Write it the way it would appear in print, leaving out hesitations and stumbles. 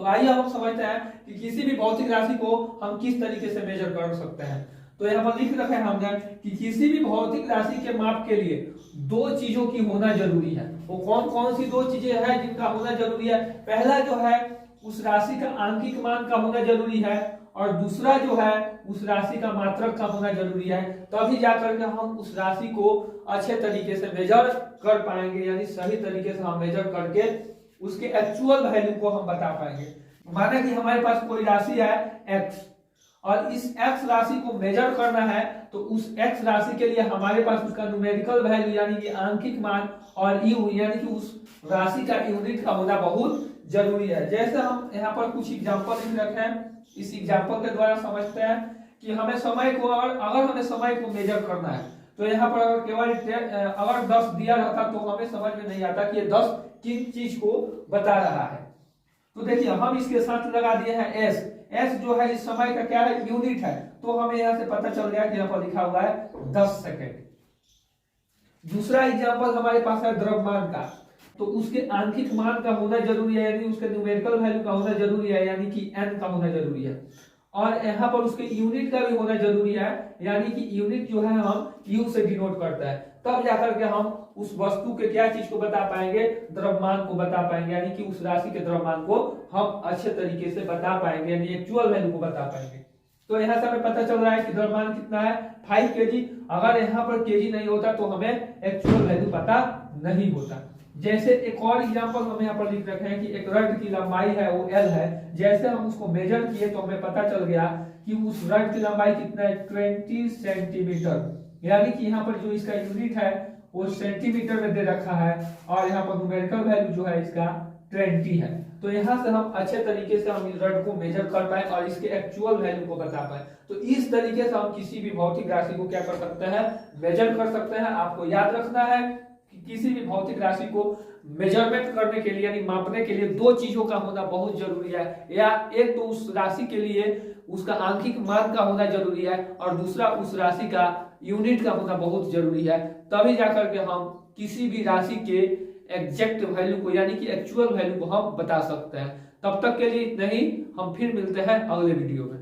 तो आइए हम समझते हैं कि किसी भी भौतिक राशि को हम किस तरीके से मेजर कर सकते हैं। तो यहाँ पर लिख रखे हैं हमने कि किसी भी भौतिक राशि के माप के लिए दो चीजों की होना जरूरी है। वो कौन कौन सी दो चीजें हैं जिनका होना जरूरी है? पहला जो है उस राशि का आंकिक मान का होना जरूरी है, और दूसरा जो है उस राशि का मात्रक का होना जरूरी है। तभी जाकर के हम उस राशि को अच्छे तरीके से मेजर कर पाएंगे, यानी सही तरीके से हम मेजर करके उसके एक्चुअल वैल्यू को हम बता पाएंगे। माना कि हमारे पास कोई राशि है x, और इस x राशि को मेजर करना है, तो उस x राशि के लिए हमारे पास उसका न्यूमेरिकल वैल्यू यानी कि आंकिक मान और u यानी कि उस राशि का यूनिट का होना बहुत जरूरी है। जैसे हम यहाँ पर कुछ एग्जांपल लिख रखे हैं, इस एग्जांपल के द्वारा समझते हैं कि हमें समय को अगर हमें समय को मेजर करना है, तो यहाँ पर अगर केवल अगर 10 दिया रहता तो हमें समझ में नहीं आता कि ये 10 किस चीज को बता रहा है। तो देखिए हम इसके साथ लगा दिए हैं एस। एस जो है इस समय का क्या है? यूनिट है। तो हमें यहाँ से पता चल गया कि यहाँ पर लिखा हुआ है 10 सेकेंड। दूसरा एग्जांपल हमारे पास है द्रव्यमान का, तो उसके आंकिक मान का होना जरूरी है, यानी उसके न्यूमेरिकल वैल्यू का होना जरूरी है, यानी कि n का होना जरूरी है। और यहाँ पर उसके यूनिट का भी होना जरूरी है, यानी कि यूनिट जो है हम U से डिनोट करता है। तब जाकर के हम उस वस्तु के क्या चीज को बता पाएंगे? द्रव्यमान को बता पाएंगे, यानी कि उस राशि के द्रव्यमान को हम अच्छे तरीके से बता पाएंगे, यानी एक्चुअल वैल्यू को बता पाएंगे। तो यहाँ से हमें पता चल रहा है कि द्रव्यमान कितना है? 5 kg। अगर यहाँ पर kg नहीं होता तो हमें एक्चुअल वैल्यू पता नहीं होता। जैसे एक और एग्जांपल हम यहाँ पर लिख रखे हैं कि एक रड की लंबाई है वो L है। जैसे हम उसको मेजर किए तो हमें पता चल गया कि उस रड की लंबाई कितना है? 20 सेंटीमीटर, यानी कि यहाँ पर जो इसका यूनिट है वो सेंटीमीटर में दे रखा है, और यहाँ पर न्यूमेरिकल वैल्यू जो है इसका 20 है। तो यहाँ से हम अच्छे तरीके से हम इस रड को मेजर कर पाए और इसके एक्चुअल वैल्यू को बता पाए। तो इस तरीके से हम किसी भी भौतिक राशि को क्या कर सकते हैं? मेजर कर सकते हैं। आपको याद रखना है कि किसी भी भौतिक राशि को मेजरमेंट करने के लिए यानी मापने के लिए दो चीजों का होना बहुत जरूरी है। या एक तो उस राशि के लिए उसका आंकिक मान का होना जरूरी है, और दूसरा उस राशि का यूनिट का होना बहुत जरूरी है। तभी जाकर के हम किसी भी राशि के एग्जैक्ट वैल्यू को यानी कि एक्चुअल वैल्यू को हम बता सकते हैं। तब तक के लिए नहीं, हम फिर मिलते हैं अगले वीडियो में।